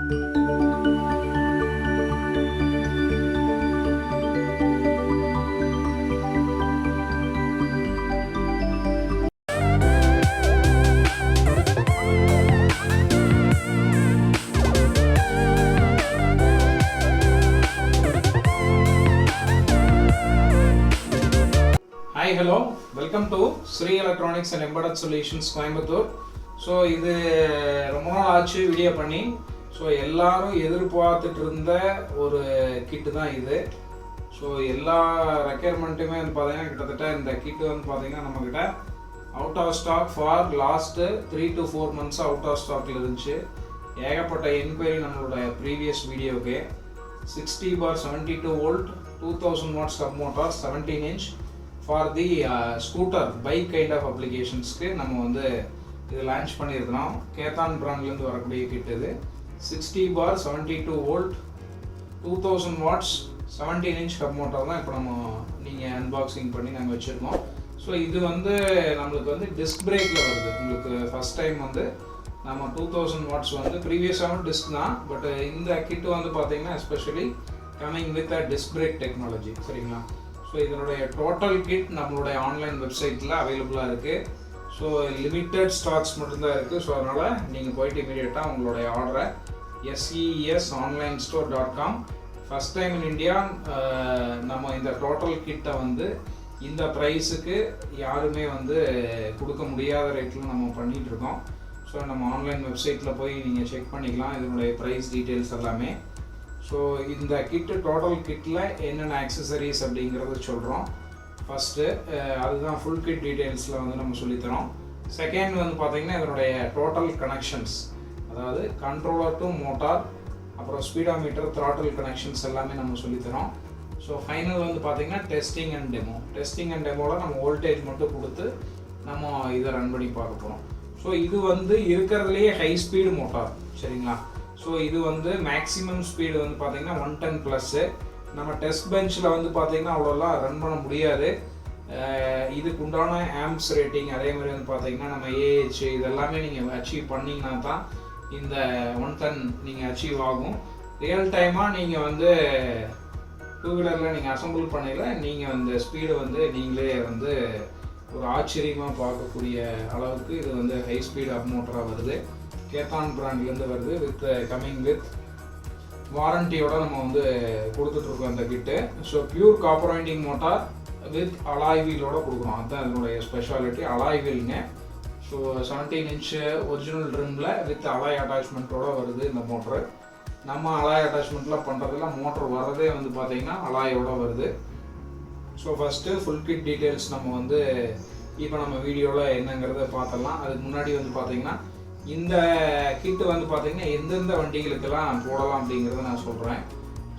Hi, hello, welcome to Sri Electronics and Embedded Solutions Coimbatore. So இது ரொம்ப நாள் ஆச்சு வீடியோ பண்ணி. ஸோ எல்லாரும் எதிர்பார்த்துட்டு இருந்த ஒரு கிட்டு தான் இது. ஸோ எல்லா ரெக்யர்மெண்ட்டுமே வந்து பார்த்தீங்கன்னா கிட்டத்தட்ட இந்த கிட்டு வந்து பார்த்தீங்கன்னா நம்மக்கிட்ட out of stock for last 3 to 4 months out of ஸ்டாக்கில் இருந்துச்சு. ஏகப்பட்ட என்கொயரி நம்மளோட ப்ரீவியஸ் வீடியோக்கு 60/72 volt 2000 watts sub motor 17 inch for the scooter bike kind of அப்ளிகேஷன்ஸ்க்கு நம்ம வந்து இது லான்ச் பண்ணியிருக்கிறோம். கேத்தான் பிராண்ட்லேருந்து வரக்கூடிய கிட் இது 60/72 volt 2000 watts 17 inch sub motor தான் இப்போ நம்ம நீங்கள் அன்பாக்சிங் பண்ணி நாங்கள் வச்சுருக்கோம். ஸோ இது வந்து நம்மளுக்கு வந்து டிஸ்க் பிரேக்கில் வருது. உங்களுக்கு ஃபஸ்ட் டைம் வந்து நம்ம 2000 watts வந்து ப்ரீவியஸாகவும் டிஸ்க் தான், பட் இந்த கிட் வந்து பார்த்தீங்கன்னா especially coming with a disc brake technology. சரிங்களா? ஸோ இதனுடைய டோட்டல் கிட் நம்மளுடைய ஆன்லைன் வெப்சைட்டில் அவைலபிளாக இருக்குது. ஸோ லிமிட்டட் ஸ்டாக்ஸ் மட்டும்தான் இருக்குது. ஸோ அதனால் நீங்கள் போயிட்டு இமீடியட்டாக உங்களுடைய ஆர்டரை SEESonlinestore.com first time in India நம்ம இந்த டோட்டல் கிட்டை வந்து இந்த ப்ரைஸுக்கு யாருமே வந்து கொடுக்க முடியாத ரேட்டில் நம்ம பண்ணிகிட்ருக்கோம். ஸோ நம்ம ஆன்லைன் வெப்சைட்டில் போய் நீங்கள் செக் பண்ணிக்கலாம் இதனுடைய ப்ரைஸ் டீட்டெயில்ஸ் எல்லாமே. ஸோ இந்த கிட்டு டோட்டல் கிட்டில் என்னென்ன ஆக்சசரிஸ் அப்படிங்கிறத சொல்கிறோம். ஃபஸ்ட்டு அதுதான் ஃபுல் கிட் டீட்டெயில்ஸில் வந்து நம்ம சொல்லித்தரோம். செகண்ட் வந்து பார்த்திங்கன்னா இதனுடைய டோட்டல் கனெக்ஷன்ஸ், அதாவது கண்ட்ரோலர் டு மோட்டார், அப்புறம் ஸ்பீடோமீட்டர், த்ராட்டில் கனெக்ஷன்ஸ் எல்லாமே நம்ம சொல்லித்தரோம். ஸோ ஃபைனல் வந்து பார்த்திங்கன்னா டெஸ்டிங் அண்ட் டெமோவில் நம்ம வோல்டேஜ் மட்டும் கொடுத்து நம்ம இதை ரன் பண்ணி பார்க்க போகிறோம். ஸோ இது வந்து இருக்கிறதுலையே ஹை ஸ்பீடு மோட்டார். சரிங்களா? ஸோ இது வந்து மேக்ஸிமம் ஸ்பீடு வந்து பார்த்தீங்கன்னா 110+. நம்ம டெஸ்ட் பெஞ்சில் வந்து பார்த்தீங்கன்னா அவ்வளோலாம் ரன் பண்ண முடியாது. இதுக்கு உண்டான ஆம்ப்ஸ் ரேட்டிங், அதே மாதிரி வந்து பார்த்தீங்கன்னா நம்ம ஏஹெச் இதெல்லாமே நீங்கள் அச்சீவ் பண்ணிங்கன்னா தான் இந்த 110 நீங்கள் அச்சீவ் ஆகும். ரியல் டைமாக நீங்கள் வந்து டூ வீலரில் நீங்கள் அசம்பிள் பண்ணல நீங்கள் அந்த ஸ்பீடு வந்து நீங்களே வந்து ஒரு ஆச்சரியமாக பார்க்கக்கூடிய அளவுக்கு இது வந்து ஹை ஸ்பீட் அப் மோட்டராக வருது. கேத்தான் பிராண்ட்லேருந்து வருது. வித் கம்மிங் வித் வாரண்டியோட நம்ம வந்து கொடுத்துட்ருக்கோம் இந்த கிட்டு. So pure copper winding motor with alloy வீலோட கொடுக்குறோம். அதுதான் இதனுடைய ஸ்பெஷாலிட்டி, அலாய் வீலுங்க. ஸோ 17 inch ஒரிஜினல் ட்ரிம்மில் வித் அலாய் அட்டாச்மெண்ட்டோட வருது இந்த மோட்ரு. நம்ம அலாய் அட்டாச்மெண்ட்லாம் பண்ணுறதுல மோட்ரு வர்றதே வந்து பார்த்திங்கன்னா அலாயோட வருது. So first full kit details நம்ம வந்து இப்போ நம்ம வீடியோவில் என்னங்கிறத பார்த்துடலாம். அதுக்கு முன்னாடி வந்து பார்த்திங்கன்னா இந்த கிட்டு வந்து பார்த்திங்கன்னா எந்தெந்த வண்டிகளுக்கெல்லாம் போடலாம் அப்படிங்கிறத நான் சொல்கிறேன்.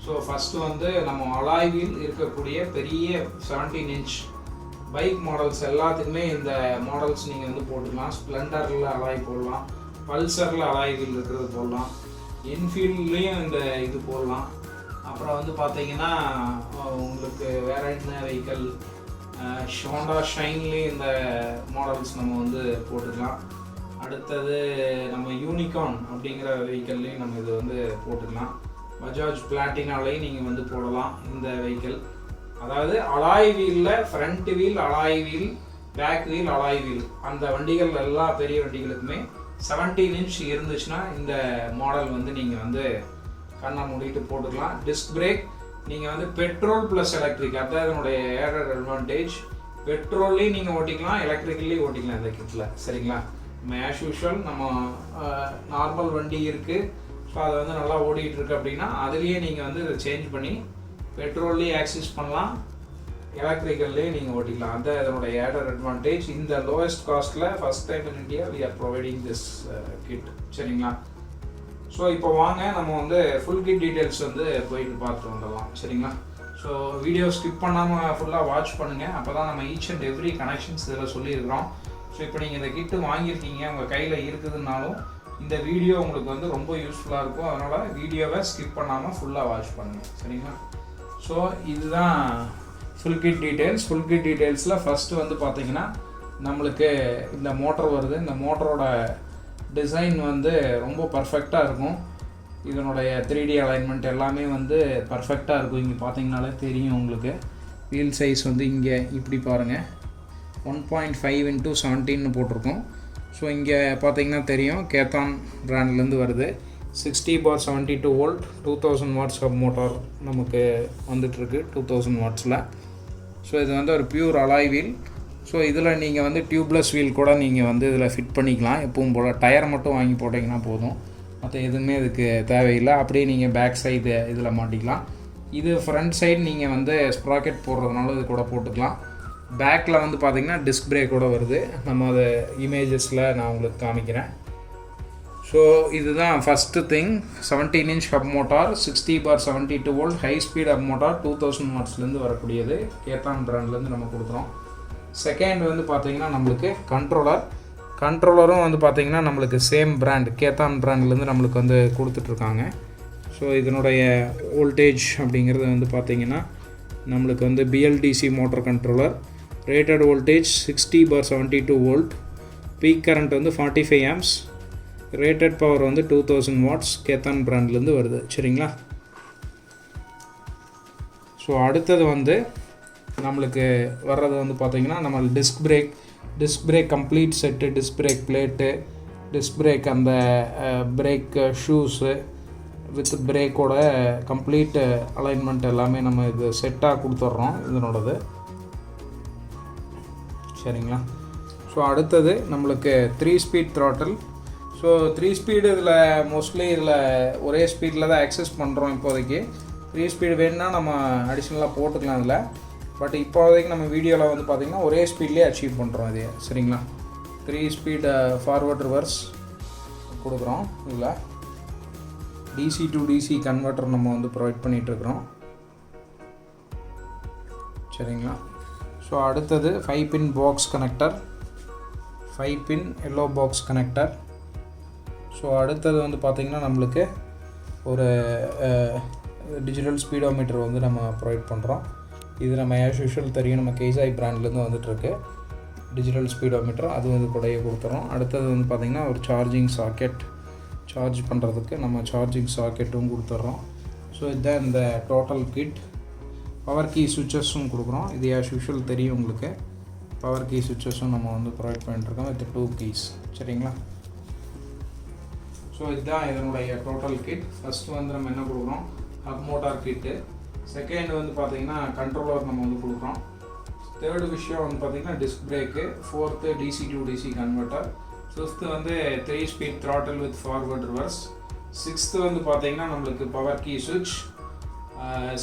ஸோ ஃபஸ்ட்டு வந்து நம்ம அலாய் வீல் இருக்கக்கூடிய பெரிய 17 inch பைக் மாடல்ஸ் எல்லாத்துக்குமே இந்த மாடல்ஸ் நீங்கள் வந்து போட்டுக்கலாம். ஸ்ப்ளெண்டரில் அலாய் போடலாம், பல்சரில் அலாய் வீல் இருக்கிறது போடலாம், என்ஃபீல்ட்லேயும் இந்த இது போடலாம். அப்புறம் வந்து பார்த்தீங்கன்னா உங்களுக்கு வேறு என்ன வெஹிக்கல், ஹோண்டா ஷைன்லேயும் இந்த மாடல்ஸ் நம்ம வந்து போட்டுக்கலாம். அடுத்தது நம்ம யூனிகார்ன் அப்படிங்கிற வெஹிக்கல்லையும் நம்ம இது வந்து போட்டுக்கலாம். பஜாஜ் பிளாட்டினாலையும் நீங்கள் வந்து போடலாம் இந்த வெஹிக்கிள். அதாவது அலாய் வீலில் front wheel alloy wheel, back wheel alloy wheel, அந்த வண்டிகள் எல்லா பெரிய வண்டிகளுக்குமே 17 inch இருந்துச்சுன்னா இந்த மாடல் வந்து நீங்கள் வந்து கண்ணை மூடிட்டு போட்டுக்கலாம். டிஸ்க் பிரேக் நீங்கள் வந்து பெட்ரோல் ப்ளஸ் எலக்ட்ரிக், அதுதான் இதனுடைய ஏடட் அட்வான்டேஜ். பெட்ரோல்லையும் நீங்கள் ஓட்டிக்கலாம், எலக்ட்ரிக்கல்லையும் ஓட்டிக்கலாம் இந்த கிட்டில். சரிங்களா? நம்ம ஆஸ் யூஷுவல் நம்ம நார்மல் வண்டி இருக்குது, ஸோ அதை வந்து நல்லா ஓடிட்டு இருக்கு அப்படின்னா அதுலேயே நீங்கள் வந்து இதை சேஞ்ச் பண்ணி பெட்ரோல்லேயே ஆக்சஸ் பண்ணலாம், எலக்ட்ரிக்கல்லேயே நீங்கள் ஓட்டிக்கலாம். அதுதான் இதனுடைய ஏடட் அட்வான்டேஜ். இந்த லோவஸ்ட் காஸ்ட்டில் first time in India we are providing this kit. சரிங்களா? ஸோ இப்போ வாங்க நம்ம வந்து ஃபுல் கிட் டீட்டெயில்ஸ் வந்து போயிட்டு பார்த்துட்டு வந்துடலாம். சரிங்களா? ஸோ வீடியோ ஸ்கிப் பண்ணாமல் ஃபுல்லாக வாட்ச் பண்ணுங்கள். அப்போ தான் நம்ம ஈச் அண்ட் எவ்ரி கனெக்ஷன்ஸ் இதில் சொல்லியிருக்கிறோம். ஸோ இப்போ நீங்கள் இந்த கிட்டு வாங்கியிருக்கீங்க, உங்கள் கையில் இருக்குதுன்னாலும் இந்த வீடியோ உங்களுக்கு வந்து ரொம்ப யூஸ்ஃபுல்லாக இருக்கும். அதனால் வீடியோவை ஸ்கிப் பண்ணாமல் ஃபுல்லாக வாட்ச் பண்ணுங்கள். சரிங்களா? ஸோ இதுதான் full kit details. Full kit டீட்டெயில்ஸில் ஃபஸ்ட்டு வந்து பார்த்திங்கன்னா நம்மளுக்கு இந்த மோட்டர் வருது. இந்த மோட்டரோட டிசைன் வந்து ரொம்ப பர்ஃபெக்டாக இருக்கும். இதனுடைய 3D அலைன்மெண்ட் எல்லாமே வந்து பர்ஃபெக்டாக இருக்கும். இங்கே பார்த்தீங்கனாலே தெரியும் உங்களுக்கு. வீல் சைஸ் வந்து இங்கே இப்படி பாருங்கள், 1.5 × 17 போட்டிருக்கோம். ஸோ இங்கே பார்த்தீங்கன்னா தெரியும், கேத்தான் பிராண்ட்லேருந்து வருது. 60/72 வோல்ட் 2000 வாட்ஸ் ஹப் மோட்டார் நமக்கு வந்துட்டுருக்கு 2000 வாட்ஸில். ஸோ இது வந்து ஒரு பியூர் அலாய் வீல். ஸோ இதில் நீங்கள் வந்து டியூப்லெஸ் வீல் கூட நீங்கள் வந்து இதில் ஃபிட் பண்ணிக்கலாம். எப்பவும் போல் டயர் மட்டும் வாங்கி போட்டிங்கன்னா போதும், மற்ற எதுவுமே இதுக்கு தேவையில்லை. அப்படியே நீங்கள் பேக் சைடு இதில் மாட்டிக்கலாம். இது ஃப்ரண்ட் சைடு நீங்கள் வந்து ஸ்ப்ராக்கெட் போடுறதுனால இது கூட போட்டுக்கலாம். பேக்கில் வந்து பார்த்திங்கன்னா டிஸ்க் பிரேக்கோட வருது. நம்ம அதை இமேஜஸில் நான் உங்களுக்கு காமிக்கிறேன். ஸோ இதுதான் first thing. 17 inch hub motor, 60/72 volt high speed hub motor, 2000 வாட்ஸ்லேருந்து வரக்கூடியது. கேத்தான் பிராண்ட்லேருந்து நம்ம கொடுக்குறோம். செகண்ட் வந்து பார்த்திங்கன்னா நம்மளுக்கு கண்ட்ரோலரும் வந்து பார்த்திங்கன்னா நம்மளுக்கு சேம் பிராண்ட் கேத்தான் பிராண்ட்லேருந்து நம்மளுக்கு வந்து கொடுத்துட்ருக்காங்க. ஸோ இதனுடைய வோல்டேஜ் அப்படிங்கிறது வந்து பார்த்திங்கன்னா நம்மளுக்கு வந்து BLDC motor controller. Rated voltage 60/72 volt. Peak current வந்து 45 ஆம்ஸ். ரேட்டட் பவர் வந்து 2000 வாட்ஸ். கேத்தான் பிராண்ட்லேருந்து வருது. சரிங்களா? ஸோ அடுத்தது வந்து நம்மளுக்கு வர்றது வந்து பார்த்திங்கன்னா நம்ம disc brake complete set, disc brake plate, disc brake அந்த பிரேக் ஷூஸு வித் பிரேக்கோட கம்ப்ளீட் அலைன்மெண்ட் எல்லாமே நம்ம இது செட்டாக கொடுத்துட்றோம் இதனோடது. சரிங்களா? ஸோ அடுத்தது நம்மளுக்கு 3 ஸ்பீட் த்ராட்டில். ஸோ 3 ஸ்பீடு இதில் மோஸ்ட்லி இதில் ஒரே ஸ்பீடில் தான் ஆக்சஸ் பண்ணுறோம் இப்போதைக்கு. 3 ஸ்பீடு வேணும்னா நம்ம அடிஷ்னலாக போட்டுக்கலாம் இதில். பட் இப்போதைக்கு நம்ம வீடியோவில் வந்து பார்த்திங்கன்னா ஒரே ஸ்பீட்லேயே அச்சீவ் பண்ணுறோம் இதே. சரிங்களா? 3 ஸ்பீட் ஃபார்வர்ட் ரிவர்ஸ் கொடுக்குறோம். இதில் DC to DC கன்வெர்ட்டர் நம்ம வந்து ப்ரொவைட் பண்ணிகிட்ருக்குறோம். சரிங்களா? ஸோ அடுத்தது 5 பின் பாக்ஸ் கனெக்டர், 5 பின் எல்லோ பாக்ஸ் கனெக்டர். ஸோ அடுத்தது வந்து பார்த்திங்கன்னா நம்மளுக்கு ஒரு டிஜிட்டல் ஸ்பீடோமீட்டர் வந்து நம்ம ப்ரொவைட் பண்ணுறோம். இது நம்ம ஆஸ் யூஷுவல் தெரியும், நம்ம KHETAAN பிராண்ட்லேருந்து வந்துட்டுருக்கு டிஜிட்டல் ஸ்பீடோமீட்டர். அது வந்து கூடயே கொடுத்துறோம். அடுத்தது வந்து பார்த்திங்கன்னா ஒரு சார்ஜிங் சாக்கெட், சார்ஜ் பண்ணுறதுக்கு நம்ம சார்ஜிங் சாக்கெட்டும் கொடுத்துட்றோம். ஸோ இதுதான் இந்த டோட்டல் கிட். பவர் கீ சுவிட்சஸும் கொடுக்குறோம். இது ஆஸ் யூஷுவல் தெரியும் உங்களுக்கு. பவர் கீ சுவிட்சஸும் நம்ம வந்து ப்ரொவைட் பண்ணிட்டுருக்கோம் வித் 2 கீஸ். சரிங்களா? ஸோ இதுதான் இதனுடைய டோட்டல் கிட். ஃபஸ்ட்டு வந்து நம்ம என்ன கொடுக்குறோம், ஹப் மோட்டார் கிட்டு. செகண்ட் வந்து பார்த்திங்கன்னா கண்ட்ரோலர் நம்ம வந்து கொடுக்குறோம். தேர்டு விஷயம் வந்து பார்த்திங்கன்னா disc brake. Fourth DC to DC converter. Fifth வந்து 3 speed throttle with forward reverse. Sixth வந்து பார்த்திங்கன்னா நம்மளுக்கு பவர் கீ சுவிட்ச்.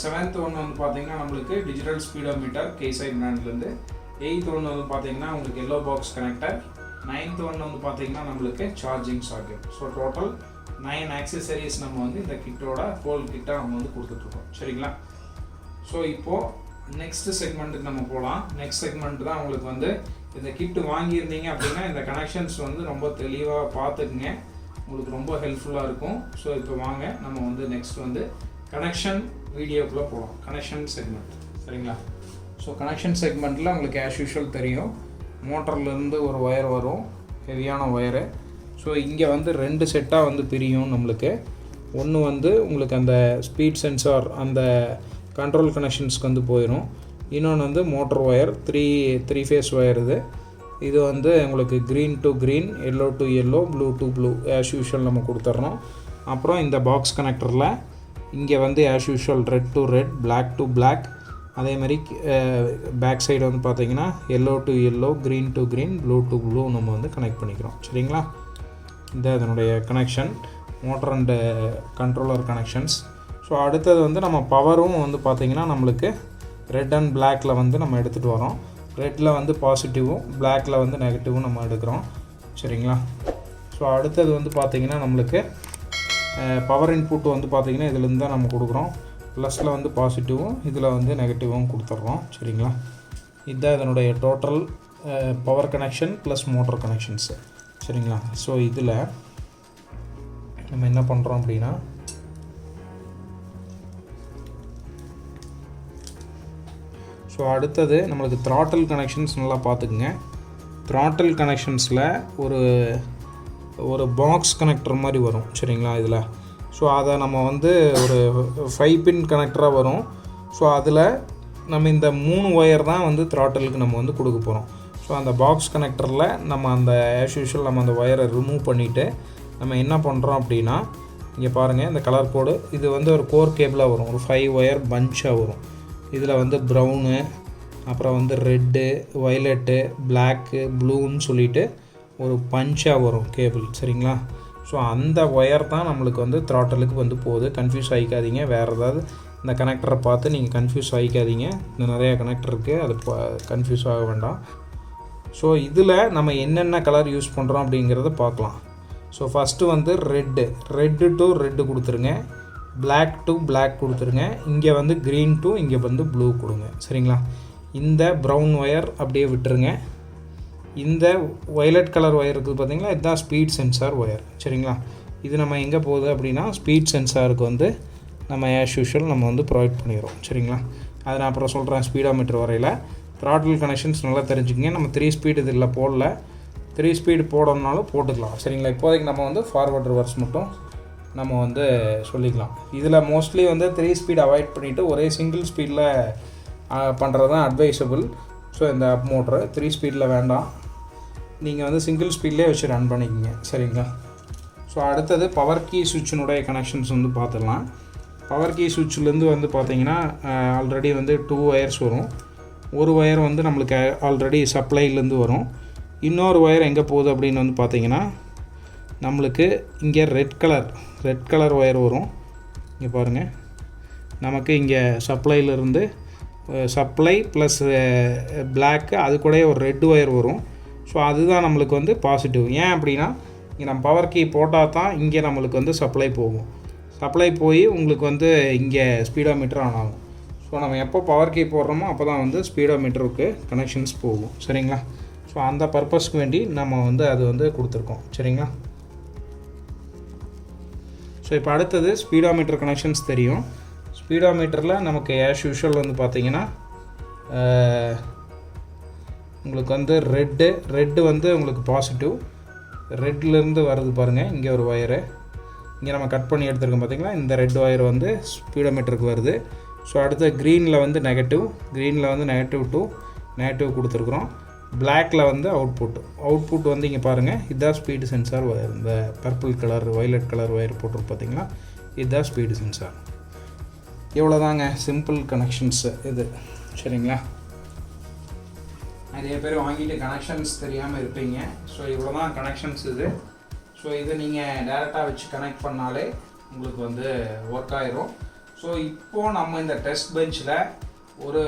செவன்த் ஒன்று வந்து பார்த்திங்கன்னா நம்மளுக்கு டிஜிட்டல் ஸ்பீடோமீட்டர் KHETAAN பிராண்ட்லேருந்து. எயித்து ஒன்று வந்து பார்த்திங்கன்னா உங்களுக்கு எல்லோ பாக்ஸ் கனெக்டர். நைன்த் ஒன்று வந்து பார்த்திங்கன்னா நம்மளுக்கு charging socket. So total 9 accessories நம்ம வந்து இந்த கிட்டோட ஹோல் கிட்டாக நம்ம வந்து கொடுத்துட்ருக்கோம். சரிங்களா? ஸோ இப்போது நெக்ஸ்ட் செக்மெண்ட்டுக்கு நம்ம போகலாம். நெக்ஸ்ட் செக்மெண்ட் தான் உங்களுக்கு வந்து இந்த கிட்டு வாங்கியிருந்தீங்க அப்படின்னா இந்த கனெக்ஷன்ஸ் வந்து ரொம்ப தெளிவாக பார்த்துக்குங்க, உங்களுக்கு ரொம்ப ஹெல்ப்ஃபுல்லாக இருக்கும். ஸோ இப்போ வாங்க நம்ம வந்து நெக்ஸ்ட் வந்து கனெக்ஷன் வீடியோக்குள்ளே போகலாம். Connection segment. சரிங்களா? ஸோ கனெக்ஷன் செக்மெண்ட்டில் உங்களுக்கு ஆஸ் யூஷுவல் தெரியும், மோட்டர்லேருந்து ஒரு ஒயர் வரும், ஹெவியான ஒயரு. ஸோ இங்கே வந்து 2 செட்டாக வந்து பிரியும் நம்மளுக்கு. ஒன்று வந்து உங்களுக்கு அந்த ஸ்பீட் சென்சார் அந்த கண்ட்ரோல் கனெக்ஷன்ஸ்க்கு வந்து போயிடும். இன்னொன்று வந்து motor wire, three phase wire. இது வந்து உங்களுக்கு green to green, yellow to yellow, blue to blue as usual நம்ம கொடுத்துட்றோம். அப்புறம் இந்த பாக்ஸ் கனெக்டரில் இங்கே வந்து as usual red to red, black to black. அதே மாதிரி பேக் சைடு வந்து பார்த்திங்கன்னா yellow to yellow, green to green, blue to blue நம்ம வந்து கனெக்ட் பண்ணிக்கிறோம். சரிங்களா? இந்த அதனுடைய connection, motor and controller connections. So அடுத்தது வந்து நம்ம பவரும் வந்து பார்த்திங்கன்னா நம்மளுக்கு ரெட் அண்ட் பிளாக்கில் வந்து நம்ம எடுத்துகிட்டு வரோம். ரெட்டில் வந்து பாசிட்டிவும், பிளாக்கில் வந்து நெகட்டிவும் நம்ம எடுக்கிறோம். சரிங்களா? ஸோ அடுத்தது வந்து பார்த்திங்கன்னா நம்மளுக்கு பவர் இன்புட் வந்து பார்த்திங்கன்னா இதுலேருந்து தான் நம்ம கொடுக்குறோம். ப்ளஸில் வந்து பாசிட்டிவும், இதில் வந்து நெகட்டிவும் கொடுத்துட்றோம். சரிங்களா? இதுதான் இதனுடைய total power connection plus motor connections. சரிங்களா? ஸோ இதில் நம்ம என்ன பண்ணுறோம் அப்படின்னா ஸோ அடுத்தது நம்மளுக்கு த்ராட்டில் கனெக்ஷன்ஸ் நல்லா பார்த்துக்குங்க. த்ராட்டில் கனெக்ஷன்ஸில் ஒரு பாக்ஸ் கனெக்டர் மாதிரி வரும். சரிங்களா? இதில் ஸோ அதை நம்ம வந்து ஒரு 5 பின் கனெக்டராக வரும். ஸோ அதில் நம்ம இந்த 3 ஒயர் தான் வந்து த்ராட்டலுக்கு நம்ம வந்து கொடுக்க போகிறோம். ஸோ அந்த பாக்ஸ் கனெக்டரில் நம்ம அந்த ஆஸ் யூஷுவல் நம்ம அந்த ஒயரை ரிமூவ் பண்ணிவிட்டு நம்ம என்ன பண்ணுறோம் அப்படின்னா, இங்கே பாருங்கள் இந்த கலர் கோடு, இது வந்து ஒரு கோர் கேபிளாக வரும், ஒரு 5 ஒயர் பஞ்சாக வரும். இதில் வந்து ப்ரௌனு, அப்புறம் வந்து ரெட்டு, வயலட்டு, பிளாக்கு, ப்ளூன்னு சொல்லிட்டு ஒரு பஞ்சாக வரும் கேபிள். சரிங்களா? ஸோ அந்த ஒயர் தான் நம்மளுக்கு வந்து த்ராட்டலுக்கு வந்து போகுது. கன்ஃபியூஸ் ஆகிக்காதீங்க. வேறு ஏதாவது இந்த கனெக்டரை பார்த்து நீங்கள் கன்ஃபியூஸ் ஆகிக்காதீங்க. இந்த நிறையா கனெக்டர் இருக்குது, அது கன்ஃபியூஸ் ஆக வேண்டாம். ஸோ இதில் நம்ம என்னென்ன கலர் யூஸ் பண்ணுறோம் அப்படிங்கிறத பார்க்கலாம். ஸோ ஃபஸ்ட்டு வந்து ரெட்டு டு ரெட்டு கொடுத்துருங்க, பிளாக் டு பிளாக் கொடுத்துருங்க, இங்கே வந்து க்ரீன் டு இங்கே வந்து ப்ளூ கொடுங்க. சரிங்களா? இந்த ப்ரௌன் ஒயர் அப்படியே விட்டுருங்க. இந்த வயலட் கலர் ஒயர் இருக்குது பார்த்தீங்களா, இதுதான் ஸ்பீட் சென்சார் ஒயர். சரிங்களா? இது நம்ம எங்கே போகுது அப்படின்னா ஸ்பீட் சென்சாருக்கு வந்து நம்ம ஆஸ் யூஷுவல் நம்ம வந்து ப்ரொவைட் பண்ணிடுறோம். சரிங்களா? அதை நான் அப்புறம் சொல்கிறேன் ஸ்பீடோமீட்டர் வரையில். த்ராட்டில் கனெக்ஷன்ஸ் நல்லா தெரிஞ்சுக்கிங்க. நம்ம 3 ஸ்பீடு இதில் போடல, 3 ஸ்பீடு போடணுன்னாலும் போட்டுக்கலாம். சரிங்களா? இப்போதைக்கு நம்ம வந்து ஃபார்வர்ட் ரிவர்ஸ் மட்டும் நம்ம வந்து சொல்லிக்கலாம். இதில் மோஸ்ட்லி வந்து 3 ஸ்பீடு அவாய்ட் பண்ணிவிட்டு ஒரே சிங்கிள் ஸ்பீடில் பண்ணுறது தான் அட்வைசபிள். ஸோ இந்த அப் மோட்ரு 3 ஸ்பீடில் வேண்டாம், நீங்கள் வந்து சிங்கிள் ஸ்பீட்லேயே வச்சு ரன் பண்ணிக்கிங்க. சரிங்களா? ஸோ அடுத்தது பவர் கீ சுவிட்சினுடைய கனெக்ஷன்ஸ் வந்து பார்த்துடலாம். பவர் கீ சுவிட்சிலேருந்து வந்து பார்த்திங்கன்னா ஆல்ரெடி வந்து 2 ஒயர்ஸ் வரும். ஒரு ஒயர் வந்து நம்மளுக்கு ஆல்ரெடி சப்ளைலேருந்து வரும். இன்னொரு ஒயர் எங்கே போகுது அப்படின்னு வந்து பார்த்திங்கன்னா நம்மளுக்கு இங்கே ரெட் கலர் ஒயர் வரும். இங்கே பாருங்கள், நமக்கு இங்கே சப்ளையிலேருந்து சப்ளை ப்ளஸ் பிளாக்கு, அது கூட ஒரு ரெட் ஒயர் வரும். ஸோ அதுதான் நம்மளுக்கு வந்து பாசிட்டிவ். ஏன் அப்படின்னா இங்கே நம்ம பவர் கீ போட்டால் தான் இங்கே நம்மளுக்கு வந்து சப்ளை போகும். சப்ளை போய் உங்களுக்கு வந்து இங்கே ஸ்பீடோமீட்டர் ஆன் ஆகும். ஸோ நம்ம எப்போ பவர் கீ போடுறோமோ அப்போ தான் வந்து ஸ்பீடோமீட்டருக்கு கனெக்ஷன்ஸ் போகும். சரிங்களா? ஸோ அந்த பர்பஸ்க்கு வேண்டி நம்ம வந்து அது வந்து கொடுத்துருக்கோம். சரிங்களா? ஸோ இப்போ அடுத்தது ஸ்பீடோமீட்டர் கனெக்ஷன்ஸ் தெரியும். ஸ்பீடோமீட்டரில் நமக்கு ஆஸ் யூஷுவல் வந்து பார்த்திங்கன்னா உங்களுக்கு வந்து ரெட்டு வந்து உங்களுக்கு பாசிட்டிவ். ரெட்லேருந்து வருது பாருங்கள், இங்கே ஒரு ஒயரு இங்கே நம்ம கட் பண்ணி எடுத்துருக்கோம் பார்த்தீங்களா, இந்த ரெட் ஒயர் வந்து ஸ்பீடோமீட்டருக்கு வருது. ஸோ அடுத்து க்ரீனில் வந்து நெகட்டிவ் நெகட்டிவ் கொடுத்துருக்குறோம். பிளாக்கில் வந்து அவுட்புட் வந்து இங்கே பாருங்கள், இதுதான் ஸ்பீடு சென்சார் ஒயர். இந்த purple colour violet colour wire போட்டிருக்கு பார்த்தீங்களா, இதுதான் ஸ்பீடு சென்சார். இவ்வளோதாங்க சிம்பிள் கனெக்ஷன்ஸு இது. சரிங்களா? நிறைய பேர் வாங்கிட்டு கனெக்ஷன்ஸ் தெரியாமல் இருப்பீங்க. ஸோ இவ்வளோ தான் கனெக்ஷன்ஸ் இது. ஸோ இது நீங்கள் டேரெக்டாக வச்சு கனெக்ட் பண்ணாலே உங்களுக்கு வந்து ஒர்க் ஆயிரும். ஸோ இப்போது நம்ம இந்த டெஸ்ட் பெஞ்சில் ஒரு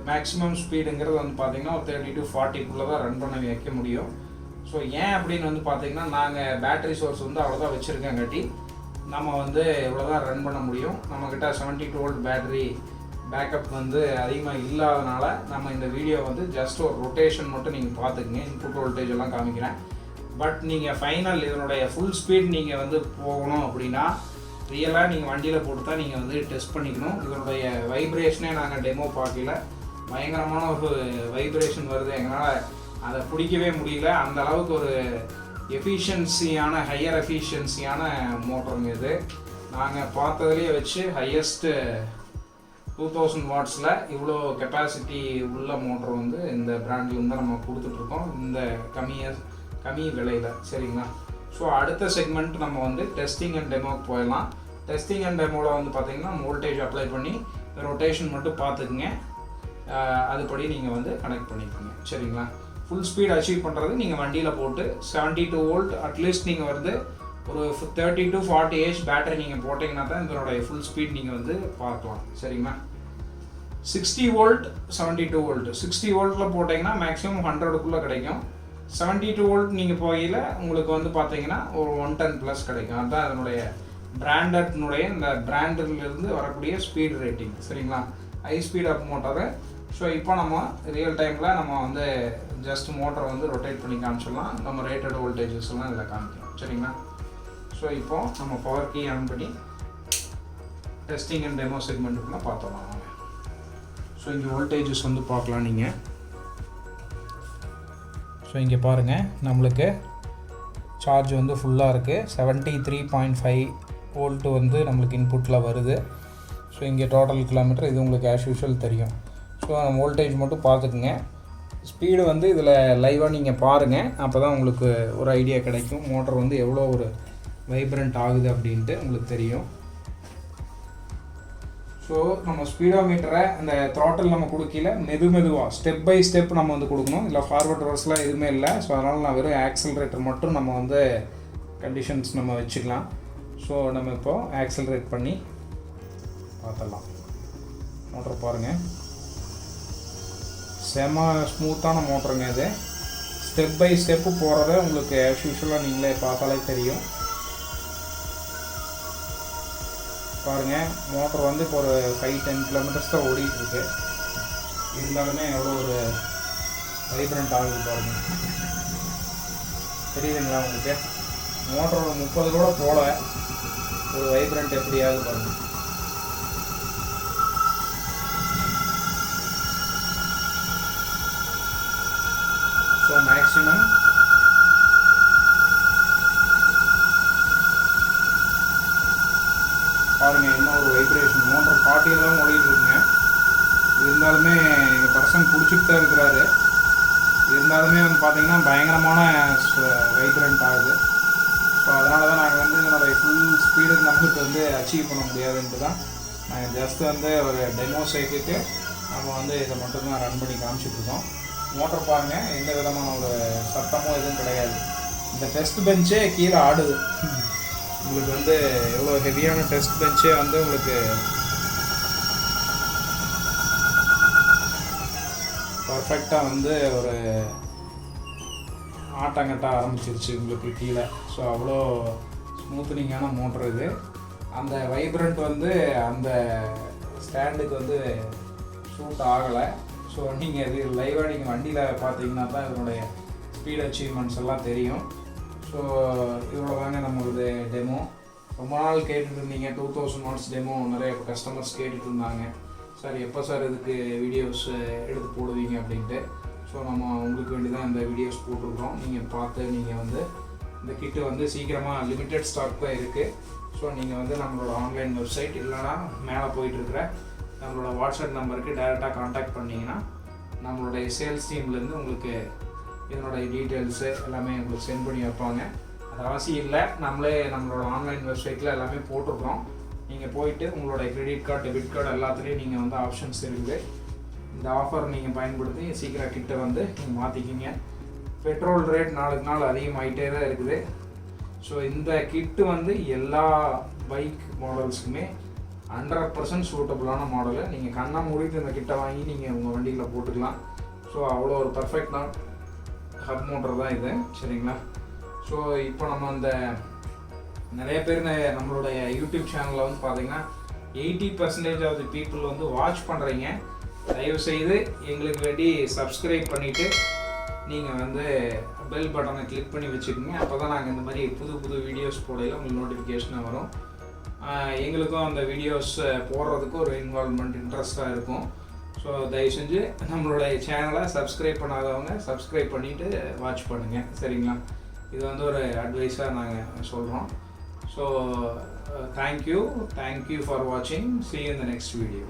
மேக்ஸிமம் ஸ்பீடுங்கிறது வந்து பார்த்திங்கன்னா ஒரு 30 to 40 தான் ரன் பண்ண வைக்க முடியும். ஸோ ஏன் அப்படின்னு வந்து பார்த்திங்கன்னா நாங்கள் பேட்டரி சோர்ஸ் வந்து அவ்வளோதான் வச்சுருக்கங்காட்டி நம்ம வந்து இவ்வளோ தான் ரன் பண்ண முடியும். நம்மக்கிட்ட 72 volt பேட்டரி பேக்கப் வந்து அதிகமாக இல்லாதனால நம்ம இந்த வீடியோ வந்து ஜஸ்ட் ஒரு ரொட்டேஷன் மட்டும் நீங்கள் பார்த்துக்குங்க. இன்புட் வோல்டேஜ் எல்லாம் காமிக்கிறேன். பட் நீங்கள் ஃபைனல் இதனுடைய ஃபுல் ஸ்பீட் நீங்கள் வந்து போகணும் அப்படின்னா ரியலாக நீங்கள் வண்டியில் போட்டு தான் நீங்கள் வந்து டெஸ்ட் பண்ணிக்கணும். இதனுடைய வைப்ரேஷனே நாங்கள் டெமோ பார்க்கல, பயங்கரமான ஒரு வைப்ரேஷன் வருது. எங்களால் அதை பிடிக்கவே முடியல. அந்த அளவுக்கு ஒரு ஹையர் எஃபிஷியன்சியான மோட்டருங்க இது. நாங்கள் பார்த்ததுலேயே வச்சு ஹையஸ்ட்டு 2000 வாட்ஸில் இவ்வளோ கெப்பாசிட்டி உள்ள மோட்டர் வந்து இந்த பிராண்ட்லேருந்து தான் நம்ம கொடுத்துட்ருக்கோம், இந்த கம்மி விலையில். சரிங்களா? ஸோ அடுத்த செக்மெண்ட் நம்ம வந்து டெஸ்டிங் அண்ட் டெமோக்கு போயிடலாம். டெஸ்டிங் அண்ட் டெமோவில் வந்து பார்த்திங்கன்னா வோல்டேஜ் அப்ளை பண்ணி ரொட்டேஷன் மட்டும் பார்த்துக்குங்க, அதுபடி நீங்கள் வந்து கனெக்ட் பண்ணிக்கோங்க. சரிங்களா? ஃபுல் ஸ்பீட் அச்சீவ் பண்ணுறது நீங்கள் வண்டியில் போட்டு 72 volt அட்லீஸ்ட் நீங்கள் வந்து ஒரு 30 to 40 ஏஹெச் பேட்டரி நீங்கள் போட்டிங்கன்னா தான் இதனுடைய ஃபுல் ஸ்பீட் நீங்கள் வந்து பார்க்கலாம். சரிங்களா? 60 volt 72 volt 60 voltல போட்டிங்கன்னா மேக்ஸிமம் 100க்குள்ளே கிடைக்கும். 72 volt நீங்கள் போகையில் உங்களுக்கு வந்து பார்த்தீங்கன்னா ஒரு 110+ கிடைக்கும். அதுதான் அதனுடைய பிராண்டட்னுடைய இந்த பிராண்டிலிருந்து வரக்கூடிய ஸ்பீட் ரேட்டிங். சரிங்களா? High speed up motor. So இப்போ நம்ம ரியல் டைமில் நம்ம வந்து ஜஸ்ட் மோட்டரை வந்து ரொட்டேட் பண்ணி காமிச்சிடலாம். நம்ம ரேட்டட் வோல்டேஜஸ் எல்லாம் இதில் காமிக்கிறோம். சரிங்களா? ஸோ இப்போது நம்ம பவர் கீ ஆன் பண்ணி டெஸ்டிங் அண்ட் டெமோ செக்மெண்ட்டுக்குள்ளே பார்த்துடலாம். ஸோ இங்கே வோல்டேஜஸ் வந்து பார்க்கலாம் நீங்கள். ஸோ இங்கே பாருங்கள், நம்மளுக்கு சார்ஜ் வந்து ஃபுல்லாக இருக்குது. 73.5 வோல்ட்டு வந்து நம்மளுக்கு இன்புட்டில் வருது. ஸோ இங்கே டோட்டல் கிலோமீட்டர் இது உங்களுக்கு ஆஸ் யூஷுவல் தெரியும். ஸோ நம்ம வோல்டேஜ் மட்டும் பார்த்துக்குங்க. ஸ்பீடு வந்து இதில் லைவாக நீங்கள் பாருங்கள், அப்போ தான் உங்களுக்கு ஒரு ஐடியா கிடைக்கும். மோட்டர் வந்து எவ்வளோ ஒரு வைப்ரண்ட் ஆகுது அப்படின்ட்டு உங்களுக்கு தெரியும். ஸோ நம்ம ஸ்பீடோமீட்டரை அந்த த்ராட்டில் நம்ம கொடுக்கல மெதுவாக ஸ்டெப் பை ஸ்டெப் நம்ம வந்து கொடுக்கணும். இல்லை ஃபார்வர்ட் ரிவர்ஸ்லாம் எதுவுமே இல்லை. ஸோ அதனால் நான் வெறும் ஆக்சலரேட்டர் மட்டும் நம்ம வந்து கண்டிஷன்ஸ் நம்ம வச்சுக்கலாம். ஸோ நம்ம இப்போது ஆக்சலரேட் பண்ணி பார்த்துடலாம். மோட்டர் பாருங்கள், செம ஸ்மூத்தான மோட்டருங்க இது. ஸ்டெப் பை ஸ்டெப்பு போகிறத உங்களுக்கு ஆஸ் யூஷுவலாக நீங்களே பார்த்தாலே தெரியும். பாருங்கள், மோட்டர் வந்து இப்போ ஒரு 5-10 கிலோமீட்டர்ஸ் தான் ஓடிட்டுருக்கு. இருந்தாலுமே எவ்வளோ ஒரு வைப்ரண்ட் ஆகுது பாருங்கள். தெரியுதுங்களா உங்களுக்கு? மோட்டரோட 30 கூட போல ஒரு வைப்ரண்ட் எப்படி ஆகுது பாருங்கள். ஸோ மேக்ஸிமம் பாருங்கள், என்ன ஒரு வைப்ரேஷன். மோட்டர் 40 தான் ஓடிட்டு இருக்குங்க. இருந்தாலுமே எங்கள் பர்சன் பிடிச்சிட்டு தான் இருக்கிறாரு. இருந்தாலுமே வந்து பார்த்திங்கன்னா பயங்கரமான வைப்ரண்ட் ஆகுது. ஸோ அதனால தான் நாங்கள் வந்து என்னோடய ஃபுல் ஸ்பீடுக்கு நம்மளுக்கு வந்து அச்சீவ் பண்ண முடியாதுன்ட்டு தான் நாங்கள் ஜஸ்ட்டு வந்து ஒரு டெமோ சைட்டுக்கு நம்ம வந்து இதை மட்டும்தான் ரன் பண்ணி காமிச்சிட்ருக்கோம். மோட்டர் பாருங்கள், எந்த விதமான ஒரு சத்தமும் எதுவும் கிடையாது. இந்த டெஸ்ட் பெஞ்சே கீழே ஆடுது. உங்களுக்கு வந்து எவ்வளோ ஹெவியான டெஸ்ட் பெஞ்சே வந்து உங்களுக்கு பர்ஃபெக்டாக வந்து ஒரு ஆட்டங்கட்ட ஆரம்பிச்சிருச்சு உங்களுக்கு கீழே. ஸோ அவ்வளோ ஸ்மூத்னிங்கான மோட்டர் இது. அந்த வைப்ரண்ட் வந்து அந்த ஸ்டாண்டுக்கு வந்து ஷூட் ஆகலை. ஸோ நீங்கள் இது லைவாக நீங்கள் வண்டியில் பார்த்தீங்கன்னா தான் இதனுடைய ஸ்பீட் அச்சீவ்மெண்ட்ஸ் எல்லாம் தெரியும். ஸோ இவ்வளோ தாங்க நம்மளது டெமோ. ரொம்ப நாள் கேட்டுட்டு இருந்தீங்க 2000 வாட்ஸ் டெமோ, நிறைய கஸ்டமர்ஸ் கேட்டுட்டு இருந்தாங்க. சார் எப்போ சார் இதுக்கு வீடியோஸ் எடுத்து போடுவீங்க அப்படின்ட்டு. ஸோ நம்ம உங்களுக்கு வேண்டி தான் இந்த வீடியோஸ் போட்டிருக்கோம். நீங்கள் பார்த்து நீங்கள் வந்து இந்த கிட்டு வந்து சீக்கிரமாக லிமிட்டட் ஸ்டாக் தான் இருக்குது. ஸோ நீங்கள் வந்து நம்மளோட ஆன்லைன் வெப்சைட் இல்லைனா மேலே போயிட்டுருக்கிற நம்மளோட வாட்ஸ்அப் நம்பருக்கு டைரெக்டாக காண்டாக்ட் பண்ணிங்கன்னா நம்மளுடைய சேல்ஸ் டீம்லேருந்து உங்களுக்கு இதனுடைய டீட்டெயில்ஸு எல்லாமே உங்களுக்கு சென்ட் பண்ணி வைப்பாங்க. அது அவசியம் இல்லை, நம்மளே நம்மளோட ஆன்லைன் வெப்சைட்டில் எல்லாமே போட்டிருக்கோம். நீங்கள் போயிட்டு உங்களுடைய கிரெடிட் கார்டு, டெபிட் கார்டு எல்லாத்துலேயும் நீங்கள் வந்து ஆப்ஷன்ஸ் இருக்குது. இந்த ஆஃபர் நீங்கள் பயன்படுத்தி சீக்கிரம் கிட்ட வந்து நீங்கள் மாற்றிக்கிங்க. பெட்ரோல் ரேட் நாளுக்கு நாள் அதிகமாகிட்டே தான் இருக்குது. ஸோ இந்த கிட்டு வந்து எல்லா பைக் மாடல்ஸுக்குமே 100% சூட்டபுளான மாடலு. நீங்கள் கண்ணா மூடிட்டு இந்த கிட்ட வாங்கி நீங்கள் உங்கள் வண்டியில் போட்டுக்கலாம். ஸோ அவ்வளோ ஒரு பர்ஃபெக்டான ஹப் மோட்டர் தான் இது, சரிங்களா? ஸோ இப்போ நம்ம அந்த நிறைய பேர் நம்மளுடைய யூடியூப் சேனலில் வந்து பார்த்தீங்கன்னா 80% ஆஃப் தி பீப்புள் வந்து வாட்ச் பண்ணுறீங்க. தயவுசெய்து எங்களுக்கு வேண்டி சப்ஸ்கிரைப் பண்ணிவிட்டு நீங்கள் வந்து பெல் பட்டனை கிளிக் பண்ணி வச்சுக்கோங்க. அப்போ தான் நாங்கள் இந்த மாதிரி புது வீடியோஸ் போடையில் உங்களுக்கு நோட்டிஃபிகேஷனாக வரும். எங்களுக்கும் அந்த வீடியோஸ் போடுறதுக்கு ஒரு இன்வால்மெண்ட் இன்ட்ரெஸ்ட்டாக இருக்கும். ஸோ தயவு செஞ்சு நம்மளுடைய சேனலை சப்ஸ்கிரைப் பண்ணாதவங்க சப்ஸ்கிரைப் பண்ணிவிட்டு வாட்ச் பண்ணுங்கள், சரிங்களா? இது வந்து ஒரு அட்வைஸாக நாங்கள் சொல்கிறோம். ஸோ தேங்க்யூ ஃபார் வாட்சிங். See you in the next video.